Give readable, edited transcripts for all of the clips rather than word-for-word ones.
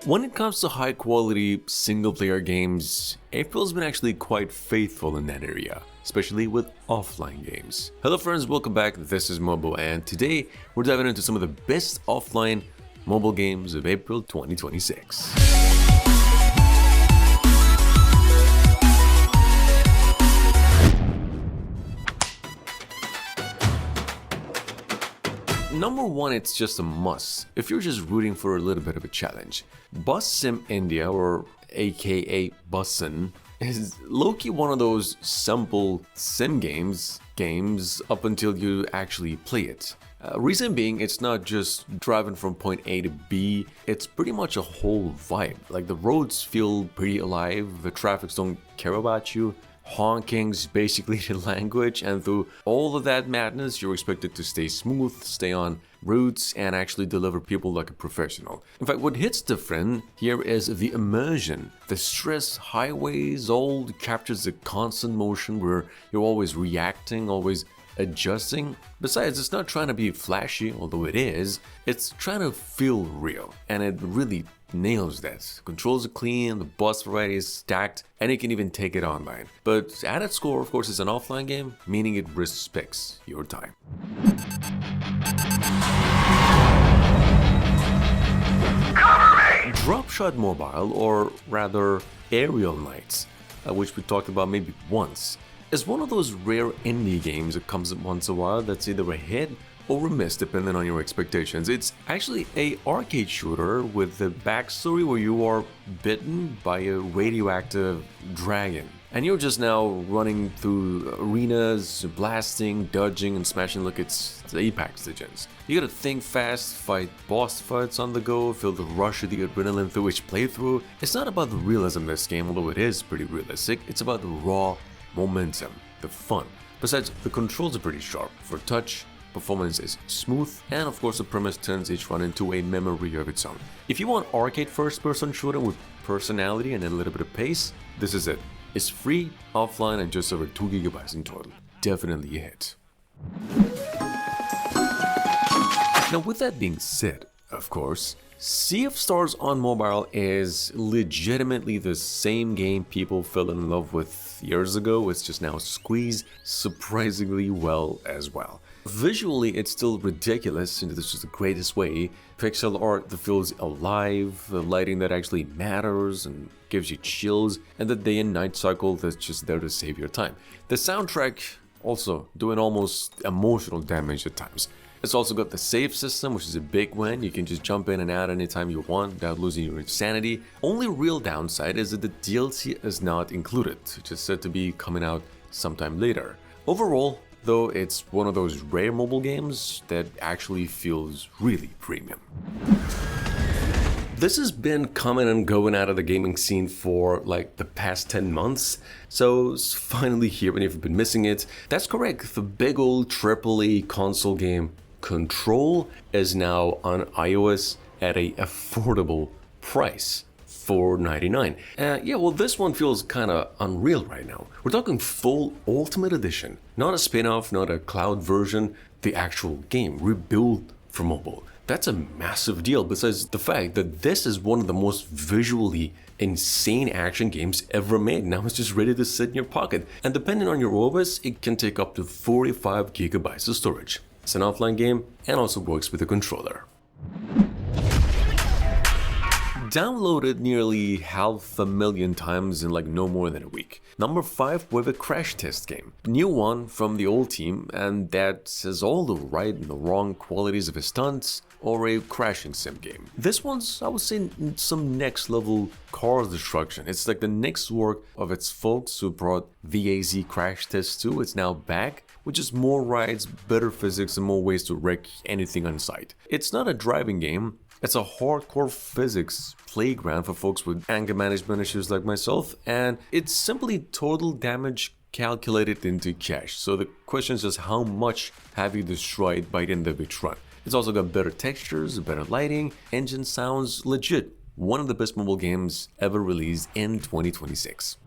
When it comes to high quality single player games, April's been actually quite faithful in that area, especially with offline games. Hello friends, welcome back, this is Mobo, and today we're diving into some of the best offline mobile games of April 2026. Number one, it's just a must if you're just rooting for a little bit of a challenge. Bus Sim India, or aka Bussin, is low-key one of those simple sim games up until you actually play it. Reason being, it's not just driving from point A to B, it's pretty much a whole vibe. Like, the roads feel pretty alive, the traffics don't care about you, honking's basically the language, and through all of that madness, you're expected to stay smooth, stay on routes, and actually deliver people like a professional. In fact, what hits different here is the immersion. The stress highways all captures the constant motion where you're always reacting, always adjusting. Besides, it's not trying to be flashy, although it is. It's trying to feel real, and it really nails that. Controls are clean, the boss variety is stacked, and you can even take it online. But at its core, of course, it's an offline game, meaning it respects your time. Dropshot Mobile, or rather Aerial Knights, which we talked about maybe once, is one of those rare indie games that comes once in a while that's either a hit or a miss depending on your expectations. It's actually a arcade shooter with the backstory where you are bitten by a radioactive dragon. And you're just now running through arenas, blasting, dodging, and smashing like it's the Apex Legends. You gotta think fast, fight boss fights on the go, feel the rush of the adrenaline through each playthrough. It's not about the realism in this game, although it is pretty realistic. It's about the raw momentum, the fun. Besides, the controls are pretty sharp. For touch, performance is smooth, and of course the premise turns each run into a memory of its own. If you want arcade first-person shooter with personality and a little bit of pace, this is it. It's free, offline, and just over 2 GB in total. Definitely a hit. Now, with that being said, of course, Sea of Stars on mobile is legitimately the same game people fell in love with years ago. It's just now squeezed surprisingly well as well. Visually, it's still ridiculous, and this is the greatest way. Pixel art that feels alive, the lighting that actually matters and gives you chills, and the day and night cycle that's just there to save your time. The soundtrack also doing almost emotional damage at times. It's also got the save system, which is a big win. You can just jump in and out anytime you want without losing your insanity. Only real downside is that the DLC is not included, which is said to be coming out sometime later. Overall, though, it's one of those rare mobile games that actually feels really premium. This has been coming and going out of the gaming scene for like the past 10 months, so it's finally here, and if you've been missing it, that's correct. The big old AAA console game Control is now on iOS at a affordable price. $4.99. Yeah, well, this one feels kind of unreal right now. We're talking full Ultimate Edition, not a spin-off, not a cloud version, the actual game rebuilt for mobile. That's a massive deal, besides the fact that this is one of the most visually insane action games ever made. Now it's just ready to sit in your pocket, and depending on your OS, it can take up to 45 GB of storage. It's an offline game and also works with a controller. Downloaded nearly 500,000 times in like no more than a week. Number 5 with a crash test game. New one from the old team, and that says all the right and the wrong qualities of a stunts or a crashing sim game. This one's, I would say, some next level car destruction. It's like the next work of its folks who brought VAZ Crash Test 2. It's now back with just more rides, better physics, and more ways to wreck anything on sight. It's not a driving game. It's a hardcore physics playground for folks with anger management issues like myself, and it's simply total damage calculated into cash. So the question is just how much have you destroyed by the end of each run. It's also got better textures, better lighting, engine sounds, legit. One of the best mobile games ever released in 2026.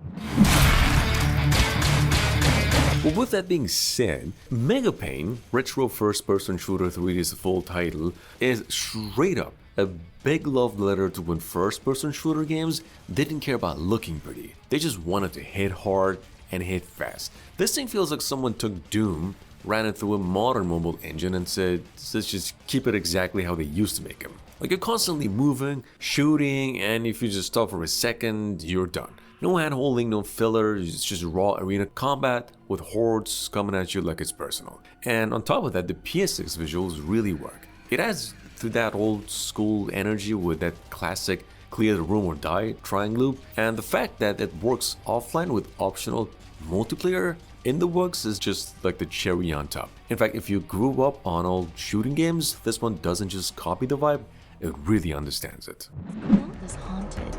Well, with that being said, Mega Pain, retro first-person shooter 3D is the full title, is straight up a big love letter to when first-person shooter games didn't care about looking pretty. They just wanted to hit hard and hit fast. This thing feels like someone took Doom, ran it through a modern mobile engine and said, let's just keep it exactly how they used to make them. Like you're constantly moving, shooting, and if you just stop for a second, you're done. No hand-holding, no fillers, it's just raw arena combat with hordes coming at you like it's personal. And on top of that, the PS6 visuals really work. It adds to that old school energy with that classic clear the room or die triangle loop, and the fact that it works offline with optional multiplayer in the works is just like the cherry on top. In fact, if you grew up on old shooting games, this one doesn't just copy the vibe, it really understands it. The world is haunted.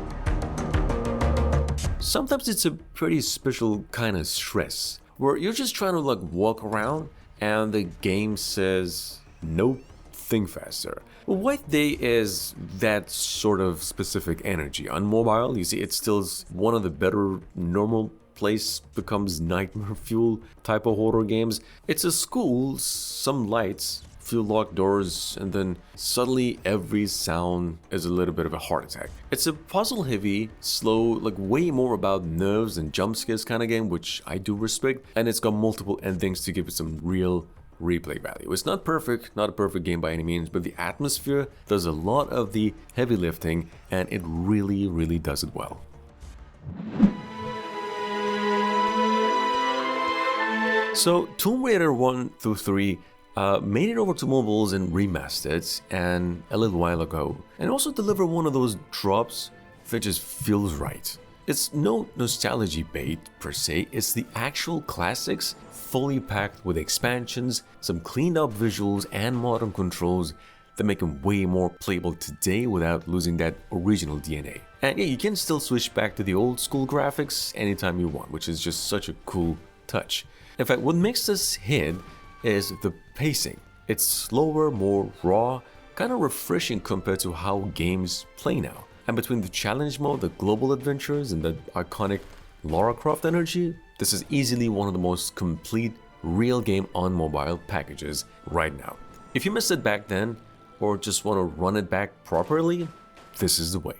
Sometimes it's a pretty special kind of stress, where you're just trying to like walk around and the game says, nope, think faster. Well, White Day is that sort of specific energy. On mobile, you see, it's still one of the better normal place becomes nightmare fuel type of horror games. It's a school, some lights, few locked doors, and then suddenly every sound is a little bit of a heart attack. It's a puzzle heavy, slow, like way more about nerves and jump scares kind of game, which I do respect, and it's got multiple endings to give it some real replay value. It's not perfect, not a perfect game by any means, but the atmosphere does a lot of the heavy lifting, and it really does it well. So Tomb Raider 1 through 3 made it over to mobiles and remastered and a little while ago, and also delivered one of those drops that just feels right. It's no nostalgia bait per se, it's the actual classics fully packed with expansions, some cleaned up visuals and modern controls that make them way more playable today without losing that original DNA. And yeah, you can still switch back to the old school graphics anytime you want, which is just such a cool touch. In fact, what makes this hit is the pacing. It's slower, more raw, kind of refreshing compared to how games play now. And between the challenge mode, the global adventures, and the iconic Lara Croft energy, this is easily one of the most complete real game on mobile packages right now. If you missed it back then, or just want to run it back properly, this is the way.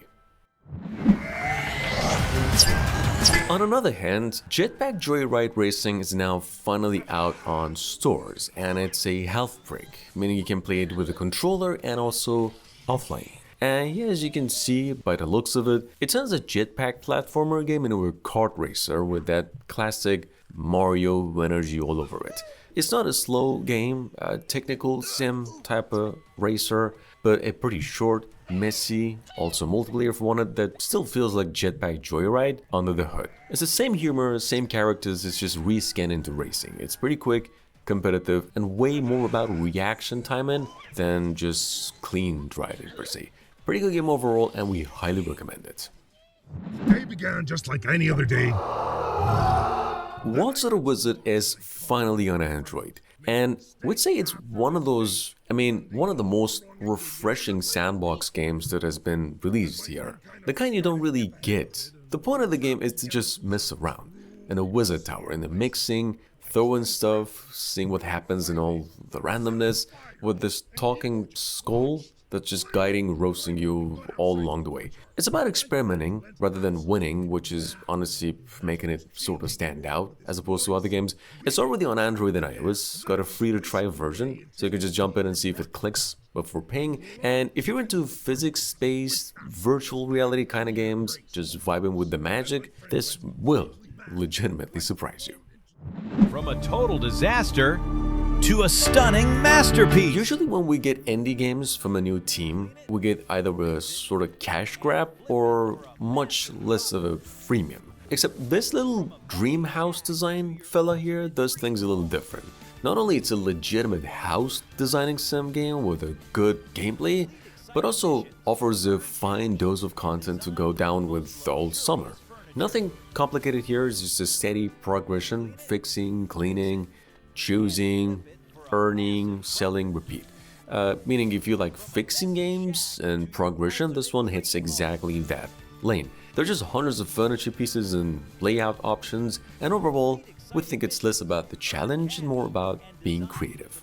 On another hand, Jetpack Joyride Racing is now finally out on stores, and it's a health brick, meaning you can play it with a controller and also offline. And yeah, as you can see by the looks of it, it turns a jetpack platformer game into a kart racer with that classic Mario energy all over it. It's not a slow game, a technical sim type of racer, but a pretty short, messy, also multiplayer if wanted, that still feels like Jetpack Joyride under the hood. It's the same humor, same characters, it's just reskinned into racing. It's pretty quick, competitive, and way more about reaction timing than just clean driving per se. Pretty good game overall, and we highly recommend it. The day began just like any other day. Walks of the Wizard is finally on Android, and we'd say it's one of those, one of the most refreshing sandbox games that has been released here. The kind you don't really get. The point of the game is to just mess around in a wizard tower, in the mixing, throwing stuff, seeing what happens and all the randomness, with this talking skull that's just guiding, roasting you all along the way. It's about experimenting rather than winning, which is honestly making it sort of stand out as opposed to other games. It's already on Android and iOS, got a free-to-try version, so you can just jump in and see if it clicks before paying. And if you're into physics-based, virtual reality kind of games, just vibing with the magic, this will legitimately surprise you. From a total disaster to a stunning masterpiece. Usually when we get indie games from a new team, we get either a sort of cash grab or much less of a freemium. Except this little dream house design fella here does things a little different. Not only it's a legitimate house designing sim game with a good gameplay, but also offers a fine dose of content to go down with all summer. Nothing complicated here, it's just a steady progression, fixing, cleaning, choosing, earning, selling, repeat. Meaning if you like fixing games and progression, this one hits exactly that lane. There's just hundreds of furniture pieces and layout options, and overall, we think it's less about the challenge and more about being creative.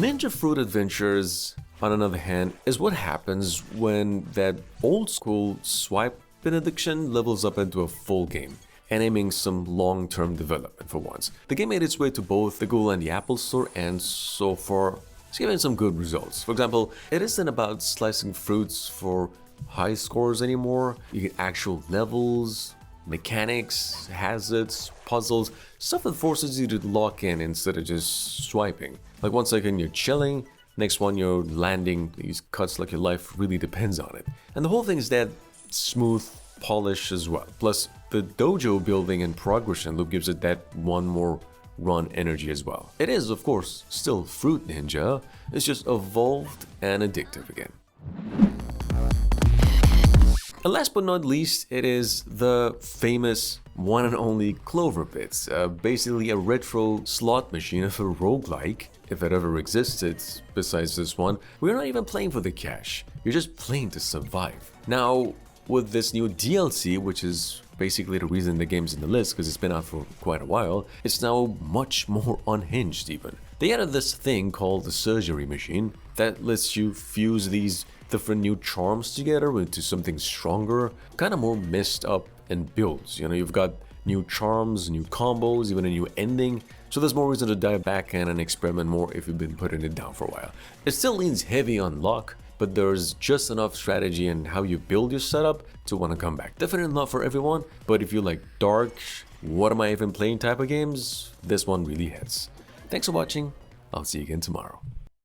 Ninja Fruit Adventures, on another hand, is what happens when that old school swipe benediction levels up into a full game, and aiming some long-term development for once. The game made its way to both the Google and the Apple Store, and so far it's giving some good results. For example, it isn't about slicing fruits for high scores anymore. You get actual levels, mechanics, hazards, puzzles, stuff that forces you to lock in instead of just swiping. Like 1 second you're chilling, next one you're landing these cuts like your life really depends on it. And the whole thing is that smooth polish as well. Plus the dojo building and progression loop gives it that one more run energy as well. It is, of course, still Fruit Ninja, it's just evolved and addictive again. And last but not least, it is the famous one and only Clover Bits, basically a retro slot machine of a roguelike, if it ever existed besides this one. We're not even playing for the cash, you're just playing to survive. Now, with this new DLC, which is basically the reason the game's in the list because it's been out for quite a while, it's now much more unhinged even. They added this thing called the surgery machine that lets you fuse these different new charms together into something stronger, kind of more messed up and builds. You know, you've got new charms, new combos, even a new ending, so there's more reason to dive back in and experiment more if you've been putting it down for a while. It still leans heavy on luck, but there's just enough strategy in how you build your setup to want to come back. Definitely not for everyone, but if you like dark, what am I even playing type of games, this one really hits. Thanks for watching, I'll see you again tomorrow.